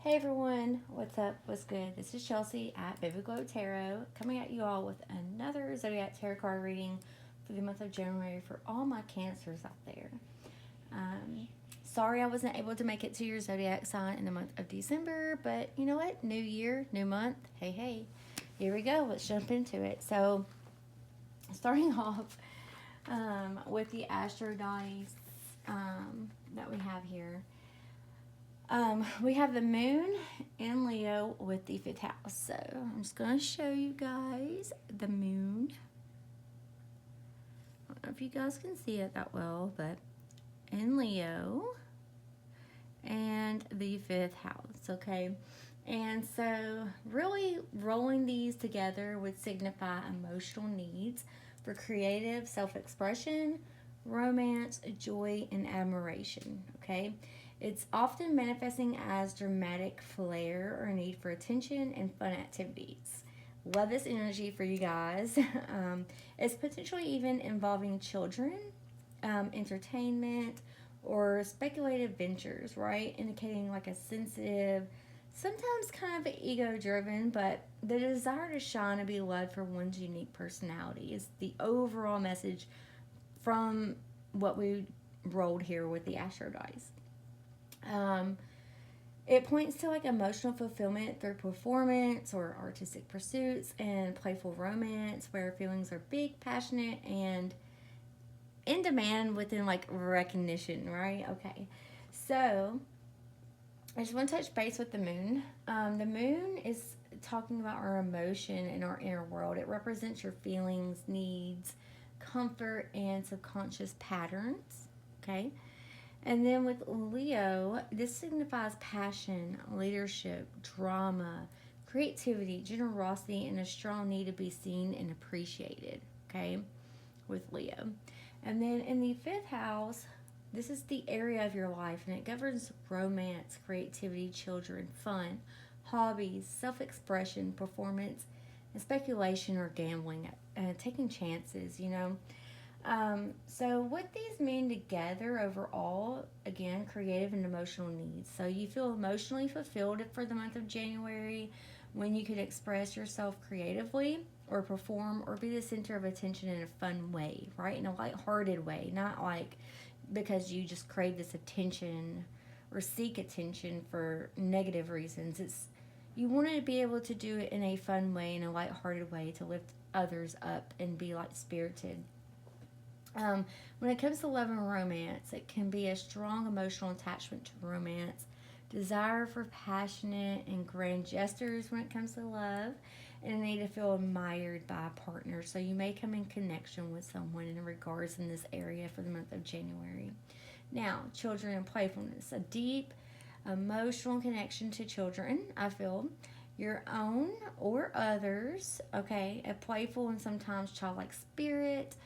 Hey everyone, what's up? What's good? This is Chelsea at Vividglowtarot coming at you all with another Zodiac Tarot card reading for the month of January for all my Cancers out there. Sorry I wasn't able to make it to your Zodiac sign in the month of December, but you know what? New year, new month. Hey, hey. Here we go. Let's jump into it. So, starting off with the Astro Dice that we have here. We have the moon in Leo with the 5th house. So I'm just going to show you guys the moon. I don't know if you guys can see it that well, but in Leo and the 5th house, okay? And so really rolling these together would signify emotional needs for creative self-expression, romance, joy, and admiration, okay? It's often manifesting as dramatic flair or need for attention and fun activities. Love this energy for you guys. It's potentially even involving children, entertainment, or speculative ventures, right? Indicating like a sensitive, sometimes kind of ego driven, but the desire to shine and be loved for one's unique personality is the overall message from what we rolled here with the Astro Dice. It points to like emotional fulfillment through performance or artistic pursuits and playful romance where feelings are big, passionate, and in demand within like recognition, right? Okay. So I just want to touch base with the moon. The moon is talking about our emotion in our inner world. It represents your feelings, needs, comfort, and subconscious patterns. Okay. And then with Leo, this signifies passion, leadership, drama, creativity, generosity, and a strong need to be seen and appreciated, okay, with Leo. And then in the 5th house, this is the area of your life, and it governs romance, creativity, children, fun, hobbies, self-expression, performance, and speculation or gambling, taking chances, you know. So what these mean together overall, again, creative and emotional needs. So you feel emotionally fulfilled for the month of January when you can express yourself creatively or perform or be the center of attention in a fun way, right? In a lighthearted way, not like because you just crave this attention or seek attention for negative reasons. It's you want to be able to do it in a fun way, in a lighthearted way to lift others up and be like spirited. When it comes to love and romance, it can be a strong emotional attachment to romance, desire for passionate and grand gestures when it comes to love, and a need to feel admired by a partner. So you may come in connection with someone in regards in this area for the month of January. Now, children and playfulness, a deep emotional connection to children, I feel. Your own or others, okay, a playful and sometimes childlike spirit,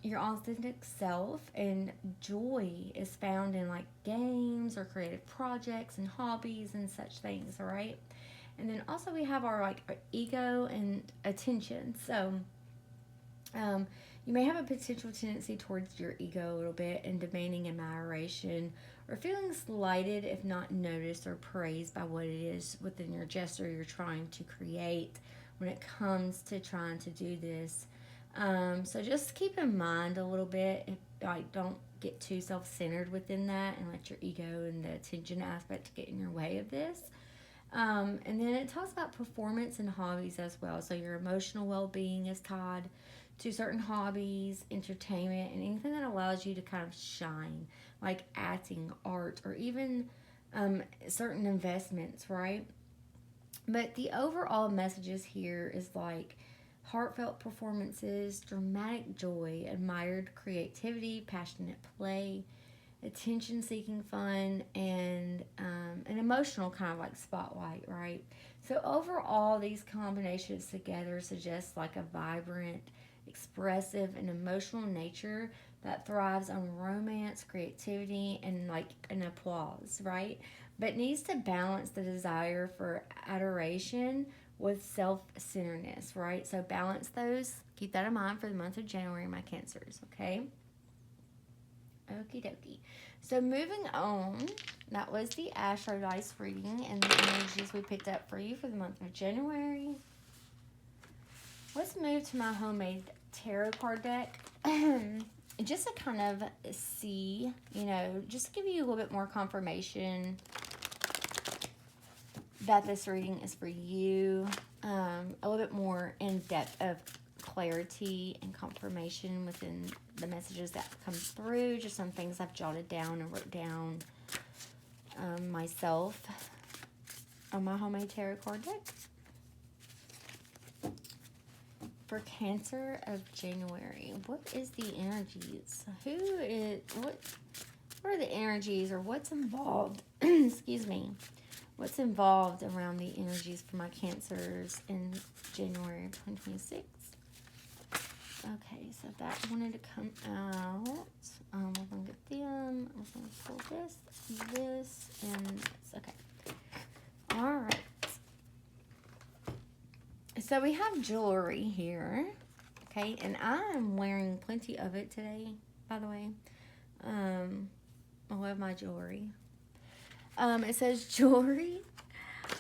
your authentic self, and joy is found in like games or creative projects and hobbies and such things, all right? And then also we have our like our ego and attention. So you may have a potential tendency towards your ego a little bit and demanding admiration or feeling slighted if not noticed or praised by what it is within your gesture you're trying to create when it comes to trying to do this. So just keep in mind a little bit, like don't get too self-centered within that and let your ego and the attention aspect get in your way of this. And then it talks about performance and hobbies as well. So your emotional well-being is tied to certain hobbies, entertainment, and anything that allows you to kind of shine, like acting, art, or even certain investments, right? But the overall messages here is like heartfelt performances, dramatic joy, admired creativity, passionate play, attention-seeking fun, and an emotional kind of like spotlight, right? So overall, these combinations together suggest like a vibrant, expressive, and emotional nature that thrives on romance, creativity, and like an applause, right? But needs to balance the desire for adoration with self-centeredness, right? So balance those. Keep that in mind for the month of January, my Cancers, okay? Okie dokie. So moving on, that was the Astro Dice reading and the energies we picked up for you for the month of January. Let's move to my homemade tarot card deck. Just to kind of see, you know, just to give you a little bit more confirmation that this reading is for you. A little bit more in depth of clarity and confirmation within the messages that come through. Just some things I've jotted down and wrote down myself on my homemade tarot card deck. For Cancer of January, what is the energies? What are the energies, or what's involved? Excuse me. What's involved around the energies for my Cancers in January of 2026? Okay, so that wanted to come out. We're going to get them. I'm going to pull this, and this. Okay. All right. So we have jewelry here. Okay, and I'm wearing plenty of it today, by the way. I love my jewelry. It says jewelry.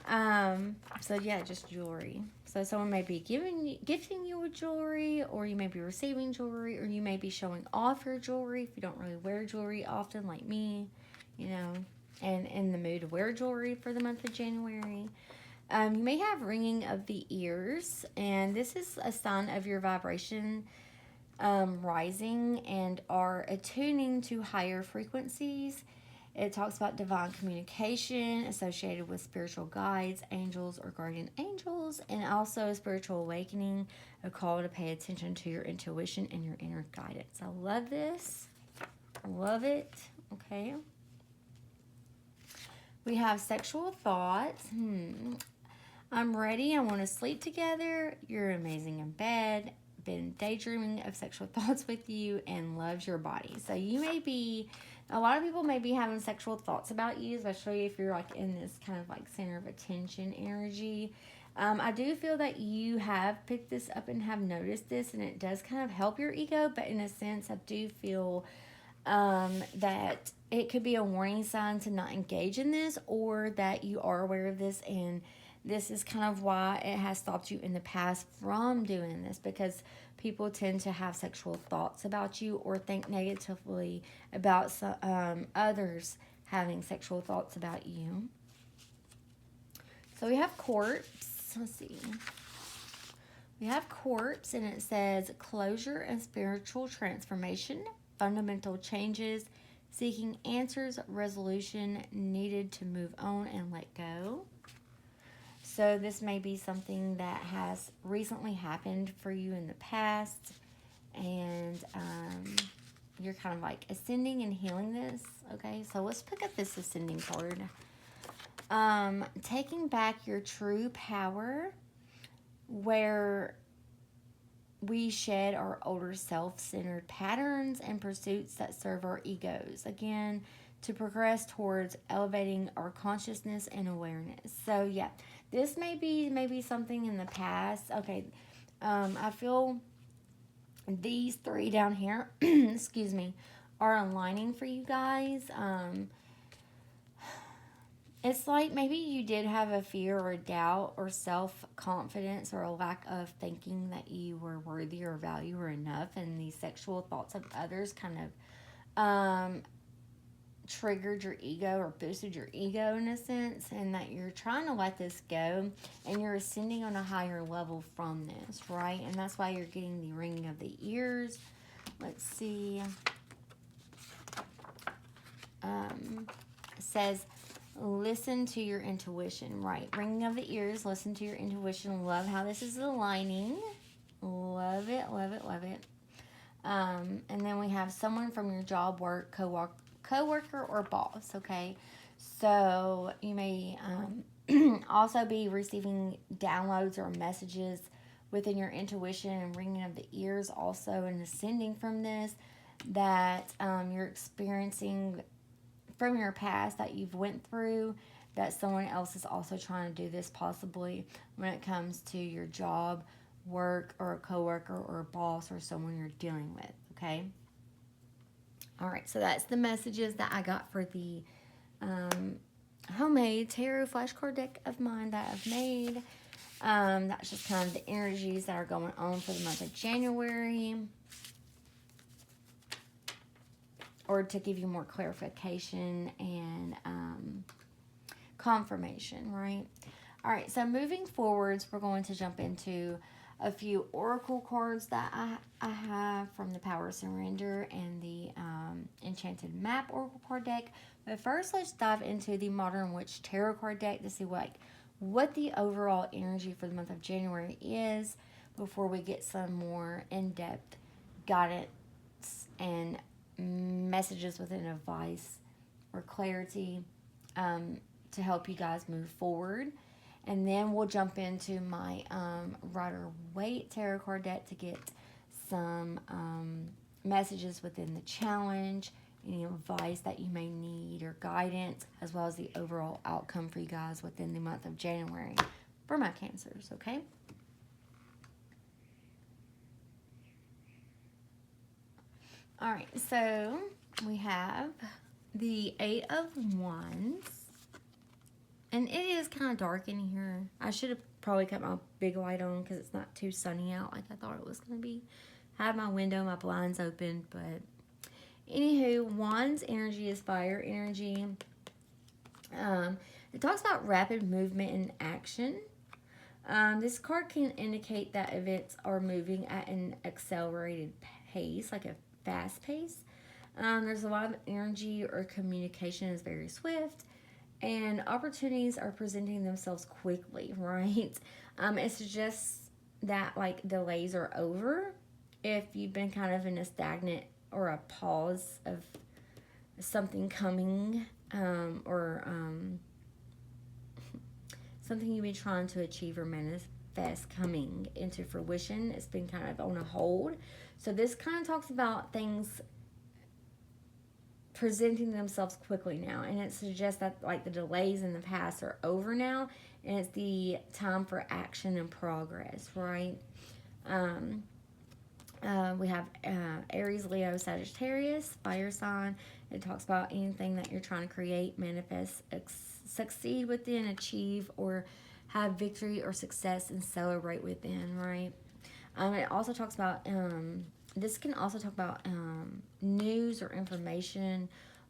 So yeah, just jewelry. So someone may be gifting you with jewelry, or you may be receiving jewelry, or you may be showing off your jewelry if you don't really wear jewelry often like me, you know, and in the mood to wear jewelry for the month of January. You may have ringing of the ears, and this is a sign of your vibration rising and are attuning to higher frequencies. It talks about divine communication associated with spiritual guides, angels, or guardian angels, and also spiritual awakening, a call to pay attention to your intuition and your inner guidance. I love this. I love it. Okay. We have sexual thoughts. I'm ready. I want to sleep together. You're amazing in bed. Been daydreaming of sexual thoughts with you and loves your body. So you may be, a lot of people may be having sexual thoughts about you, especially if you're like in this kind of like center of attention energy. I do feel that you have picked this up and have noticed this, and it does kind of help your ego, but in a sense, I do feel that it could be a warning sign to not engage in this, or that you are aware of this and this is kind of why it has stopped you in the past from doing this, because people tend to have sexual thoughts about you or think negatively about others having sexual thoughts about you. So we have quartz. Let's see. We have quartz, and it says closure and spiritual transformation, fundamental changes, seeking answers, resolution needed to move on and let go. So this may be something that has recently happened for you in the past, and you're kind of like ascending and healing this. Okay, so let's pick up this ascending card. Taking back your true power, where we shed our older self-centered patterns and pursuits that serve our egos. Again, to progress towards elevating our consciousness and awareness. So yeah, this may be something in the past. Okay, I feel these three down here, excuse me, are aligning for you guys. It's like maybe you did have a fear or a doubt or self-confidence or a lack of thinking that you were worthy or value or enough, and these sexual thoughts of others kind of triggered your ego or boosted your ego in a sense, and that you're trying to let this go and you're ascending on a higher level from this, right? And that's why you're getting the ringing of the ears. Let's see. It says listen to your intuition, right? Ringing of the ears, listen to your intuition. Love how this is aligning. Love it, love it, love it. And then we have someone from your job, work, coworker, or boss, okay? So you may also be receiving downloads or messages within your intuition and ringing of the ears also, and ascending from this that you're experiencing from your past that you've went through, that someone else is also trying to do this possibly when it comes to your job, work, or a coworker or a boss or someone you're dealing with, okay? All right, so that's the messages that I got for the homemade tarot flashcard deck of mine that I've made. That's just kind of the energies that are going on for the month of January. Or to give you more clarification and confirmation, right? All right, so moving forwards, we're going to jump into a few oracle cards that I have from the Power of Surrender and the Enchanted Map oracle card deck. But first, let's dive into the Modern Witch tarot card deck to see what the overall energy for the month of January is before we get some more in-depth guidance and messages within advice or clarity to help you guys move forward. And then we'll jump into my Rider-Waite tarot card deck to get some messages within the challenge, any advice that you may need or guidance, as well as the overall outcome for you guys within the month of January for my Cancers, okay? All right, so we have the Eight of Wands. And it is kind of dark in here. I should have probably kept my big light on because it's not too sunny out like I thought it was going to be. I have my window, my blinds open, but anywho, Wands energy is fire energy. It talks about rapid movement and action. This card can indicate that events are moving at an accelerated pace, like a fast pace. There's a lot of energy or communication is very swift. And opportunities are presenting themselves quickly, right? It suggests that, like, delays are over. If you've been kind of in a stagnant or a pause of something coming or something you've been trying to achieve or manifest coming into fruition, it's been kind of on a hold. So this kind of talks about things presenting themselves quickly now, and it suggests that, like, the delays in the past are over now, and it's the time for action and progress, right? We have Aries, Leo, Sagittarius, fire sign. It talks about anything that you're trying to create, manifest, succeed within, achieve, or have victory or success and celebrate within, right? It also talks about this can also talk about news or information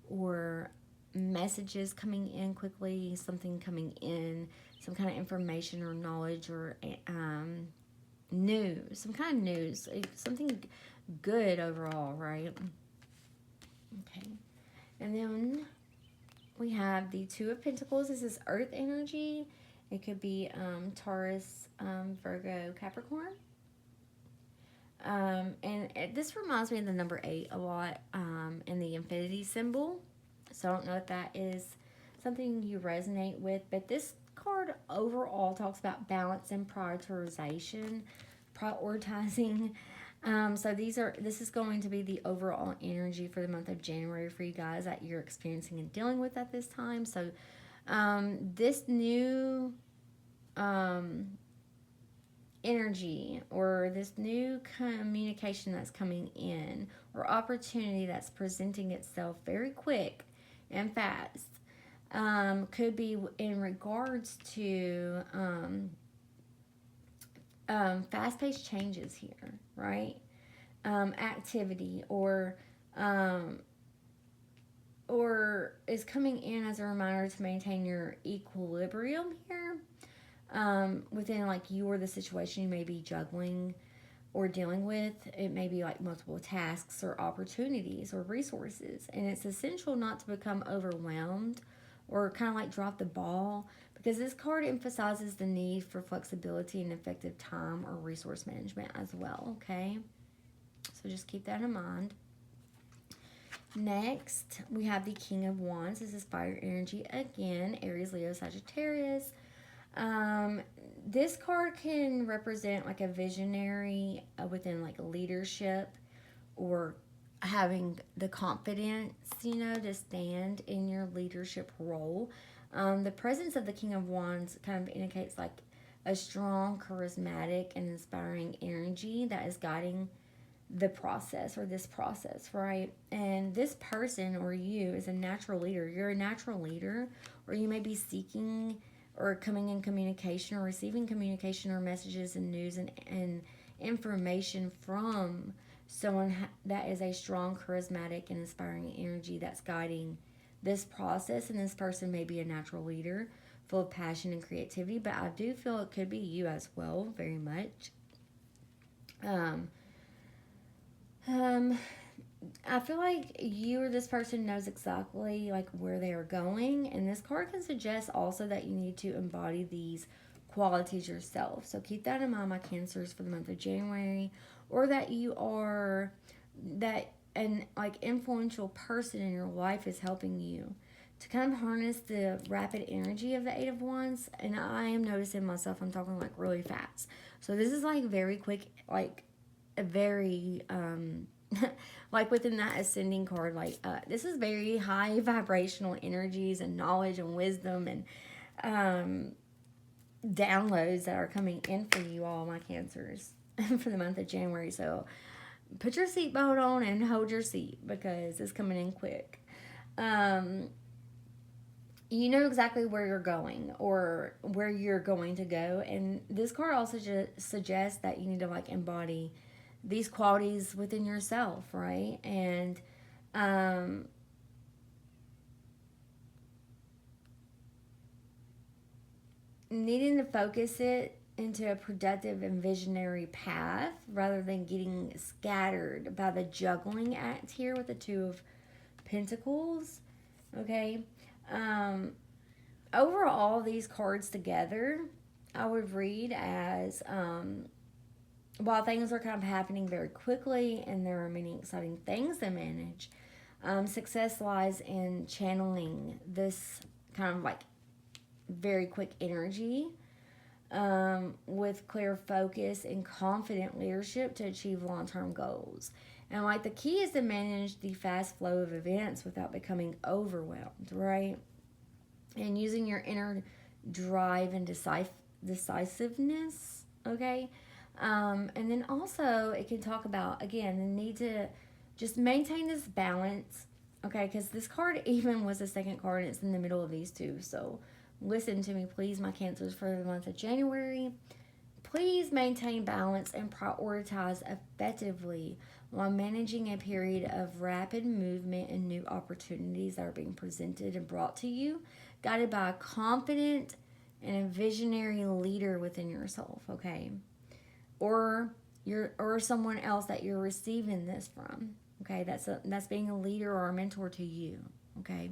or messages coming in quickly, something coming in, some kind of information or knowledge or news, some kind of news, something good overall, right? Okay. And then we have the Two of Pentacles. This is earth energy. It could be Taurus, Virgo, Capricorn. This reminds me of the number 8 a lot in the infinity symbol. So I don't know if that is something you resonate with, but this card overall talks about balance and prioritizing. So this is going to be the overall energy for the month of January for you guys that you're experiencing and dealing with at this time. So this new energy or this new communication that's coming in or opportunity that's presenting itself very quick and fast could be in regards to fast-paced changes here, right? Activity or is coming in as a reminder to maintain your equilibrium here. Within, like, you or the situation you may be juggling or dealing with. It may be like multiple tasks or opportunities or resources, and it's essential not to become overwhelmed or kind of like drop the ball, because this card emphasizes the need for flexibility and effective time or resource management as well, okay? So just keep that in mind. Next, we have the King of Wands. This is fire energy again, Aries, Leo, Sagittarius. This card can represent like a visionary within like leadership or having the confidence, to stand in your leadership role. The presence of the King of Wands kind of indicates like a strong, charismatic, and inspiring energy that is guiding the process or this process, right? And this person or you is a natural leader. You're a natural leader, or you may be seeking or coming in communication or receiving communication or messages and news and information from someone that is a strong, charismatic, and inspiring energy that's guiding this process. And this person may be a natural leader full of passion and creativity, but I do feel it could be you as well, very much. I feel like you or this person knows exactly like where they are going, and this card can suggest also that you need to embody these qualities yourself. So keep that in mind, my Cancers, for the month of January, or that you are that an like influential person in your life is helping you to kind of harness the rapid energy of the Eight of Wands. And I am noticing myself, I'm talking like really fast. So this is like very quick, like a very like within that ascending card, like this is very high vibrational energies and knowledge and wisdom and downloads that are coming in for you all, my Cancers, for the month of January. So put your seatbelt on and hold your seat because it's coming in quick. You know exactly where you're going or where you're going to go, and this card also suggests that you need to like embody these qualities within yourself, right? And needing to focus it into a productive and visionary path rather than getting scattered by the juggling act here with the Two of Pentacles. Okay. Overall, these cards together, I would read as while things are kind of happening very quickly and there are many exciting things to manage, success lies in channeling this kind of like very quick energy with clear focus and confident leadership to achieve long-term goals. And like the key is to manage the fast flow of events without becoming overwhelmed, right? And using your inner drive and decisiveness, okay? And then also it can talk about, again, the need to just maintain this balance, okay? Because this card even was the second card and it's in the middle of these two. So listen to me, please, my Cancers, for the month of January. Please maintain balance and prioritize effectively while managing a period of rapid movement and new opportunities that are being presented and brought to you, guided by a confident and a visionary leader within yourself, okay? Or someone else that you're receiving this from, okay? That's being a leader or a mentor to you, okay?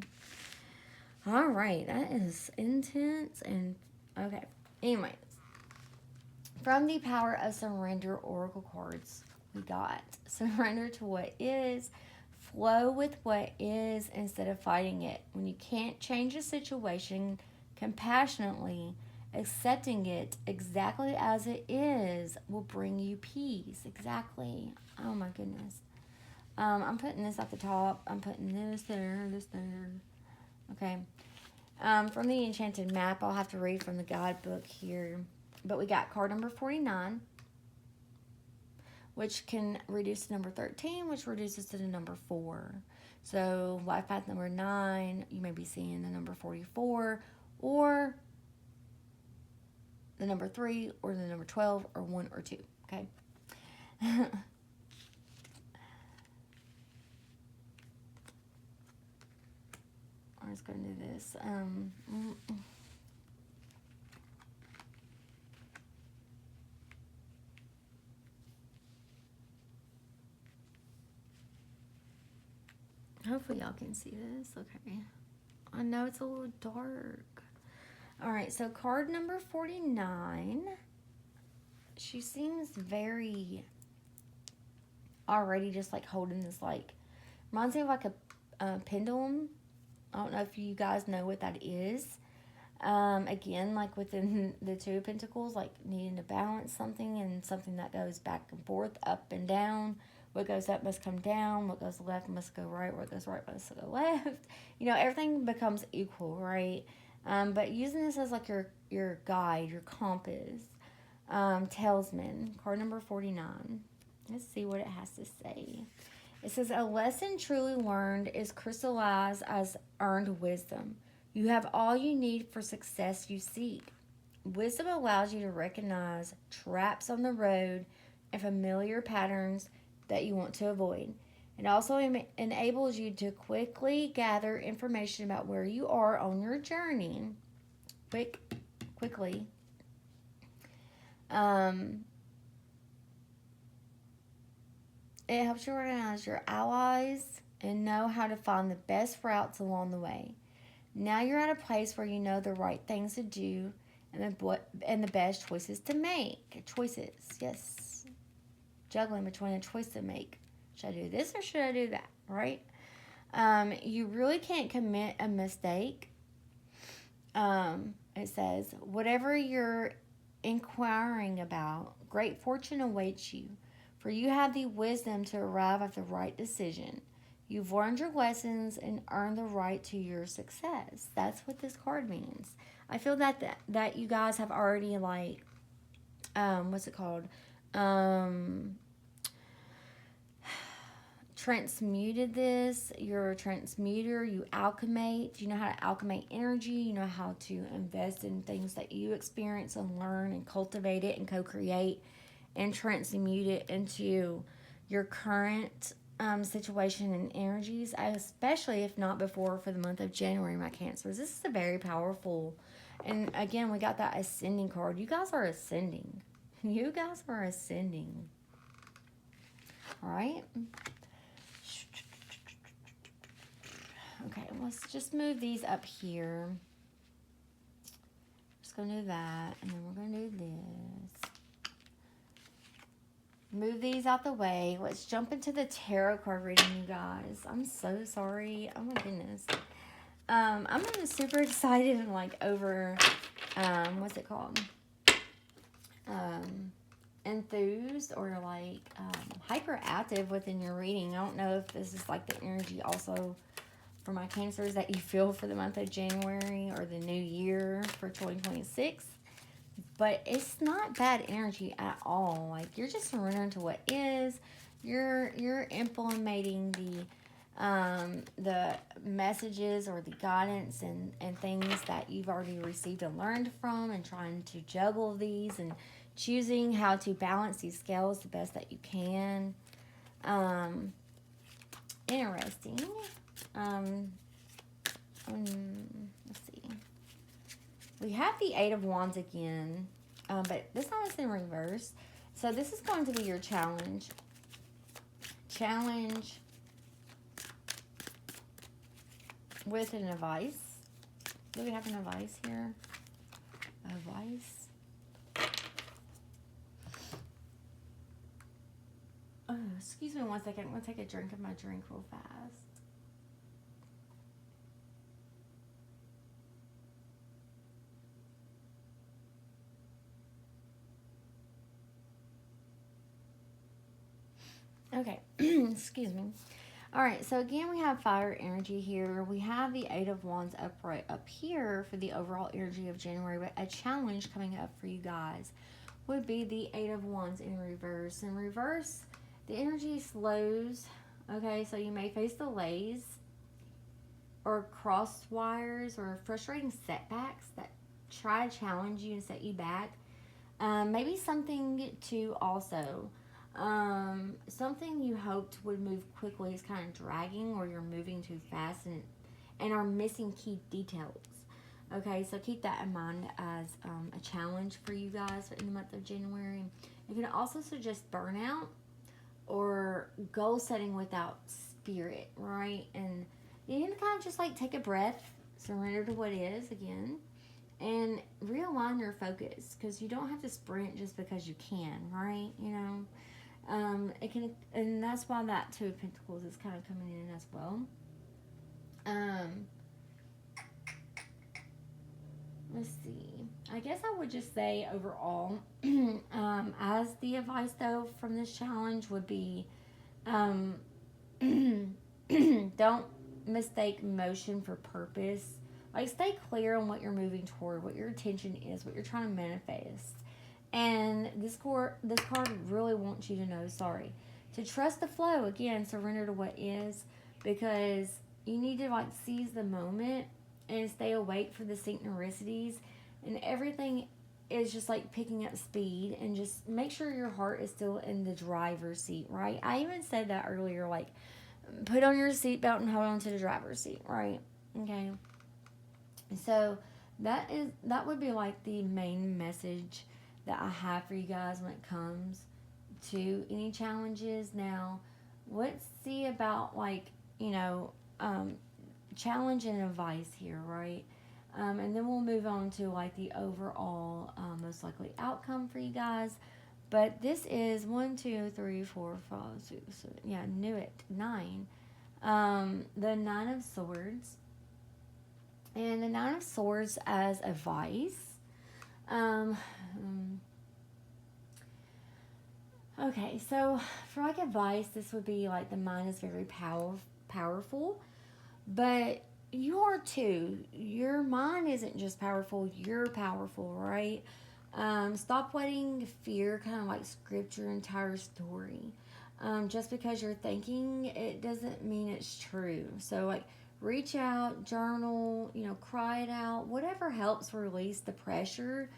All right, that is intense and okay. Anyways, from the Power of Surrender Oracle cards, we got surrender to what is, flow with what is instead of fighting it. When you can't change a situation, compassionately accepting it exactly as it is will bring you peace. Exactly. Oh my goodness. I'm putting this at the top. I'm putting this there, this there. Okay. From the Enchanted map, I'll have to read from the guidebook here. But we got card number 49, which can reduce to number 13, which reduces to the number 4. So life path number 9, you may be seeing the number 44, or the number 3, or the number 12, or 1 or 2. Okay. I'm just going to do this. Hopefully y'all can see this. Okay. I know it's a little dark. All right, so card number 49. She seems very already just like holding this, like, reminds me of like a pendulum. I don't know if you guys know what that is. Again, like within the Two of Pentacles, like needing to balance something and something that goes back and forth, up and down. What goes up must come down. What goes left must go right. What goes right must go left. You know, everything becomes equal, right? But using this as like your guide, your compass, talisman, card number 49. Let's see what it has to say. It says, a lesson truly learned is crystallized as earned wisdom. You have all you need for success you seek. Wisdom allows you to recognize traps on the road and familiar patterns that you want to avoid. It also enables you to quickly gather information about where you are on your journey. Quickly. It helps you organize your allies and know how to find the best routes along the way. Now you're at a place where you know the right things to do and the best choices to make. Choices, yes. Juggling between a choice to make. Should I do this or should I do that, right? You really can't commit a mistake. It says, whatever you're inquiring about, great fortune awaits you, for you have the wisdom to arrive at the right decision. You've learned your lessons and earned the right to your success. That's what this card means. I feel that you guys have already, like, what's it called? Transmuted this. You're a transmuter. You alchemate. You know how to alchemate energy. You know how to invest in things that you experience and learn and cultivate it and co-create and transmute it into your current situation and energies, especially if not before for the month of January, my Cancers. This is a very powerful, and again, we got that ascending card. You guys are ascending. You guys are ascending. All right. Okay, let's just move these up here. Just going to do that, and then we're going to do this. Move these out the way. Let's jump into the tarot card reading, you guys. I'm so sorry. Oh, my goodness. I'm super excited and, like, over, what's it called? Enthused or, like, hyperactive within your reading. I don't know if this is, like, the energy also for my Cancers that you feel for the month of January or the new year for 2026. But it's not bad energy at all. Like, you're just surrendering to what is. You're implementing the messages or the guidance and things that you've already received and learned from, and trying to juggle these and choosing how to balance these scales the best that you can. Interesting. Let's see. We have the Eight of Wands again, but this time it's in reverse. So this is going to be your challenge. Challenge with an advice. Do we have an advice here? Advice. Oh, excuse me 1 second. I'm going to take a drink of my drink real fast. Okay, excuse me. All right, so again, we have fire energy here. We have the Eight of Wands upright up here for the overall energy of January, but a challenge coming up for you guys would be the Eight of Wands in reverse. In reverse, the energy slows. Okay, so you may face delays or cross wires or frustrating setbacks that try to challenge you and set you back. Maybe something to also... something you hoped would move quickly is kind of dragging, or you're moving too fast and are missing key details. Okay, so keep that in mind as a challenge for you guys in the month of January. It can also suggest burnout or goal setting without spirit, right? And you can kind of just like take a breath, surrender to what is again, and realign your focus, because you don't have to sprint just because you can, right? You know. It can, and that's why that Two of Pentacles is kind of coming in as well. Let's see. I guess I would just say overall, as the advice though from this challenge would be, don't mistake motion for purpose. Like, stay clear on what you're moving toward, what your intention is, what you're trying to manifest. And this card really wants you to know, sorry, to trust the flow. Again, surrender to what is, because you need to like seize the moment and stay awake for the synchronicities, and everything is just like picking up speed, and just make sure your heart is still in the driver's seat, right? I even said that earlier, like put on your seatbelt and hold on to the driver's seat, right? Okay. So that would be like the main message that I have for you guys when it comes to any challenges. Now, let's see about like, challenge and advice here, right? And then we'll move on to like the overall most likely outcome for you guys. But this is 1, 2, 3, 4, 5, 6, 7, yeah, knew it, 9. The 9 of Swords. And the 9 of Swords as advice. Okay, so for like advice, this would be like the mind is very powerful, but you are too. Your mind isn't just powerful, you're powerful, right? Stop letting fear kind of like script your entire story. Just because you're thinking, it doesn't mean it's true. So like reach out, journal, cry it out, whatever helps release the pressure,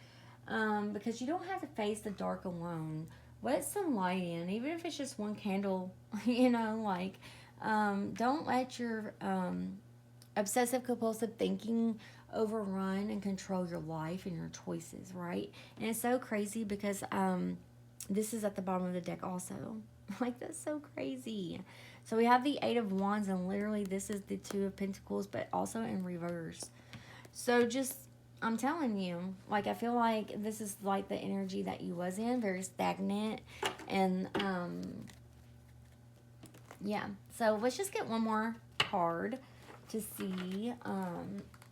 because you don't have to face the dark alone. Let some light in, even if it's just one candle, don't let your obsessive compulsive thinking overrun and control your life and your choices, right? And it's so crazy because this is at the bottom of the deck also. Like, that's so crazy. So we have the 8 of Wands, and literally this is the 2 of Pentacles, but also in reverse. So just, I'm telling you, like, I feel like this is like the energy that you was in, very stagnant. And yeah, so let's just get one more card to see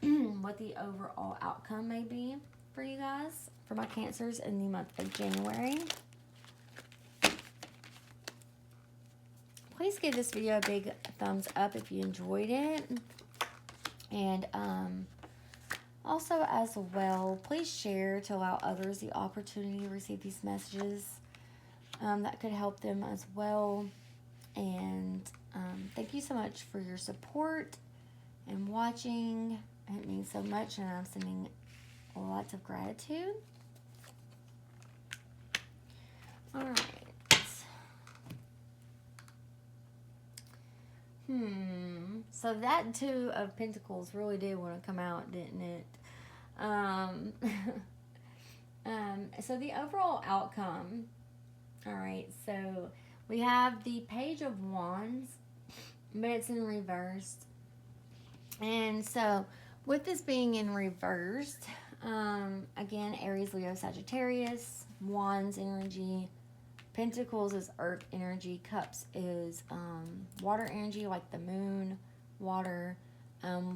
what the overall outcome may be for you guys, for my Cancers in the month of January. Please give this video a big thumbs up if you enjoyed it. And also as well, please share to allow others the opportunity to receive these messages. That could help them as well. And thank you so much for your support and watching. It means so much, and I'm sending lots of gratitude. All right. So that 2 of Pentacles really did want to come out, didn't it? So the overall outcome. All right. So we have the Page of Wands, but it's in reverse. And so with this being in reversed, again, Aries, Leo, Sagittarius, Wands energy. Pentacles is earth energy. Cups is water energy, like the moon, water.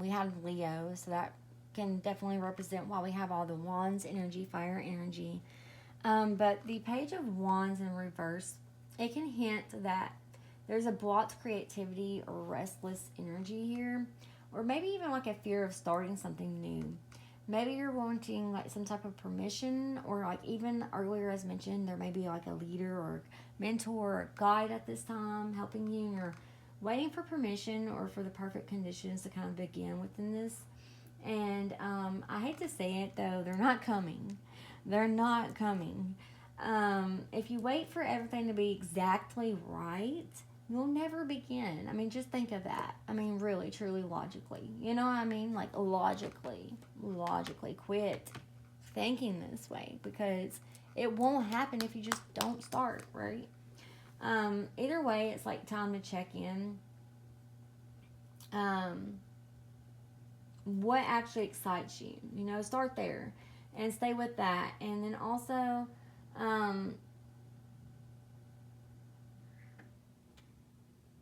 We have Leo, so that can definitely represent why we have all the Wands energy, fire energy. But the Page of Wands in reverse, it can hint that there's a blocked creativity or restless energy here. Or maybe even like a fear of starting something new. Maybe you're wanting like some type of permission, or like even earlier as mentioned, there may be like a leader or mentor or guide at this time helping you, and you're waiting for permission or for the perfect conditions to kind of begin within this. And I hate to say it though, they're not coming. They're not coming. If you wait for everything to be exactly right, you'll never begin. I mean, just think of that. I mean, really, truly, logically. You know what I mean? Like, logically, quit thinking this way, because it won't happen if you just don't start, right? Either way, it's like time to check in. What actually excites you? Start there and stay with that. And then also,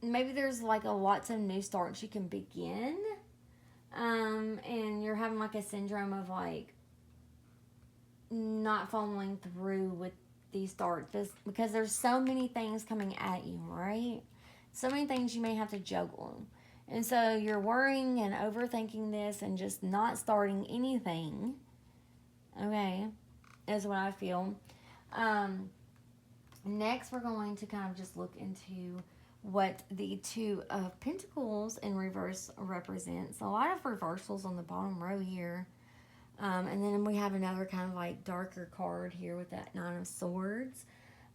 maybe there's like lots of new starts you can begin, and you're having like a syndrome of like not following through with these starts, just because there's so many things coming at you, right? So many things you may have to juggle, and so you're worrying and overthinking this and just not starting anything. Okay, is what I feel. Next, we're going to kind of just look into what the Two of Pentacles in reverse represents. A lot of reversals on the bottom row here. And then we have another kind of like darker card here with that Nine of Swords.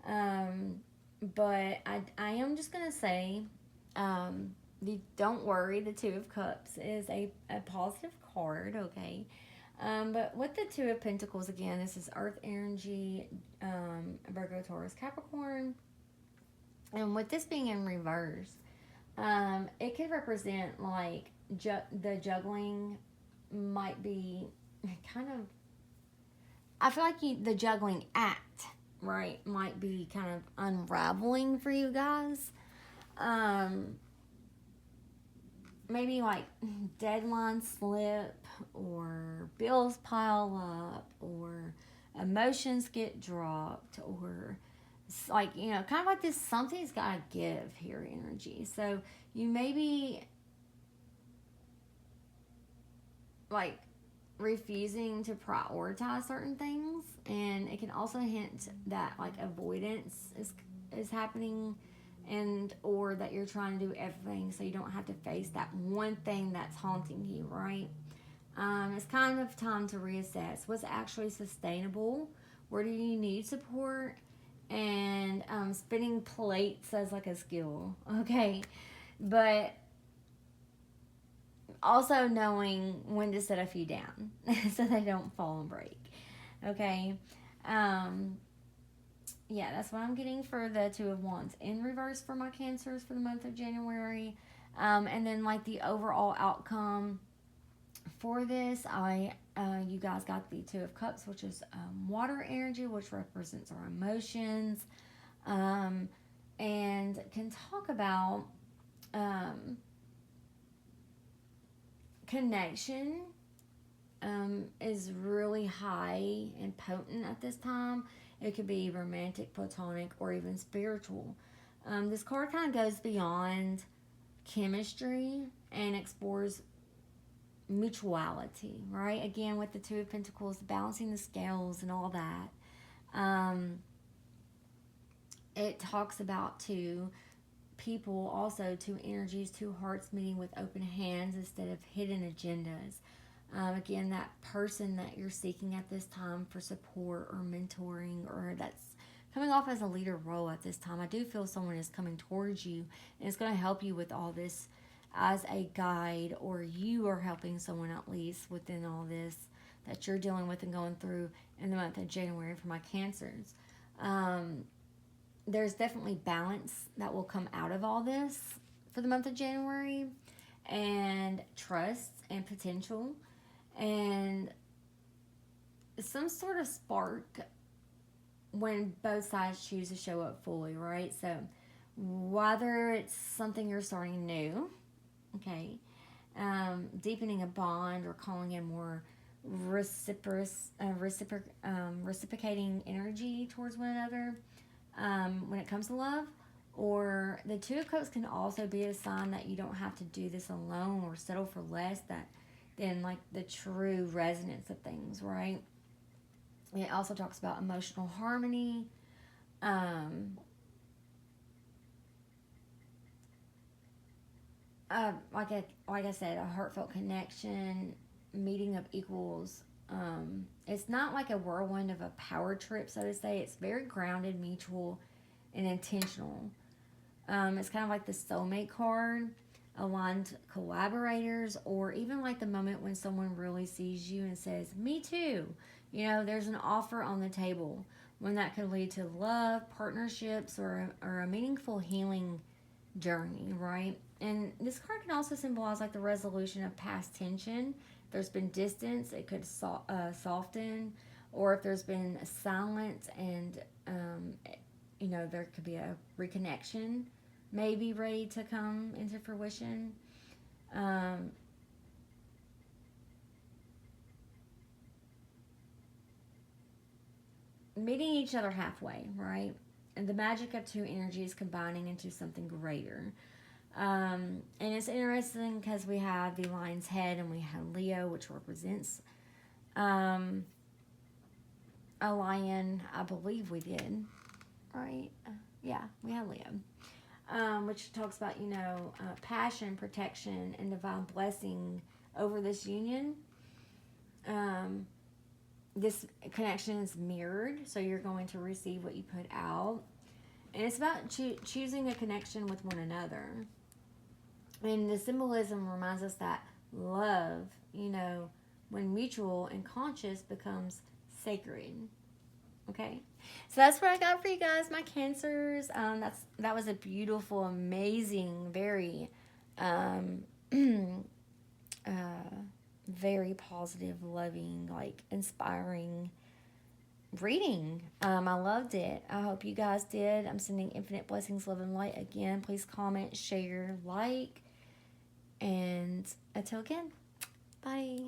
But I am just going to say, don't worry, the Two of Cups is a positive card, okay? But with the Two of Pentacles, again, this is Earth energy, Virgo, Taurus, Capricorn. And with this being in reverse, it could represent like the juggling might be kind of, I feel like the juggling act, right, might be kind of unraveling for you guys. Maybe like deadlines slip, or bills pile up, or emotions get dropped, or like, you know, kind of like this something's got to give here energy. So you may be like refusing to prioritize certain things, and it can also hint that like avoidance is happening, and or that you're trying to do everything so you don't have to face that one thing that's haunting you, right? It's kind of time to reassess what's actually sustainable, where do you need support, and spinning plates as like a skill, okay? But also knowing when to set a few down so they don't fall and break, okay? Yeah, that's what I'm getting for the Two of Wands in reverse for my Cancers for the month of January. And then like the overall outcome for this, you guys got the Two of Cups, which is water energy, which represents our emotions, and can talk about connection is really high and potent at this time. It could be romantic, platonic, or even spiritual. This card kind of goes beyond chemistry and explores mutuality, right? Again, with the Two of Pentacles, balancing the scales and all that. It talks about two people, also two energies, two hearts meeting with open hands instead of hidden agendas. Again, that person that you're seeking at this time for support or mentoring, or that's coming off as a leader role at this time. I do feel someone is coming towards you and it's going to help you with all this as a guide, or you are helping someone at least within all this that you're dealing with and going through in the month of January for my Cancers. There's definitely balance that will come out of all this for the month of January, and trust and potential, and some sort of spark when both sides choose to show up fully, right? So whether it's something you're starting new, okay, deepening a bond, or calling in more reciprocating energy towards one another when it comes to love. Or the Two of Cups can also be a sign that you don't have to do this alone or settle for less than like the true resonance of things, right? It also talks about emotional harmony, like I said, a heartfelt connection, meeting of equals. It's not like a whirlwind of a power trip, so to say. It's very grounded, mutual, and intentional. It's kind of like the soulmate card, aligned collaborators, or even like the moment when someone really sees you and says, me too. You know, there's an offer on the table, one that could lead to love, partnerships, or a meaningful healing journey, right? And this card can also symbolize like the resolution of past tension. If there's been distance, it could soften, or if there's been a silence and you know, there could be a reconnection maybe ready to come into fruition. Meeting each other halfway, right? And the magic of two energies combining into something greater. And it's interesting because we have the lion's head and we have Leo, which represents a a lion. I believe we did. Right? Yeah, we had Leo. Which talks about, passion, protection, and divine blessing over this union. This connection is mirrored, so you're going to receive what you put out. And it's about choosing a connection with one another. And the symbolism reminds us that love, when mutual and conscious, becomes sacred. Okay, so that's what I got for you guys, my Cancers. That was a beautiful, amazing, very, very positive, loving, inspiring reading. I loved it. I hope you guys did. I'm sending infinite blessings, love, and light again. Please comment, share, like, and until again, bye.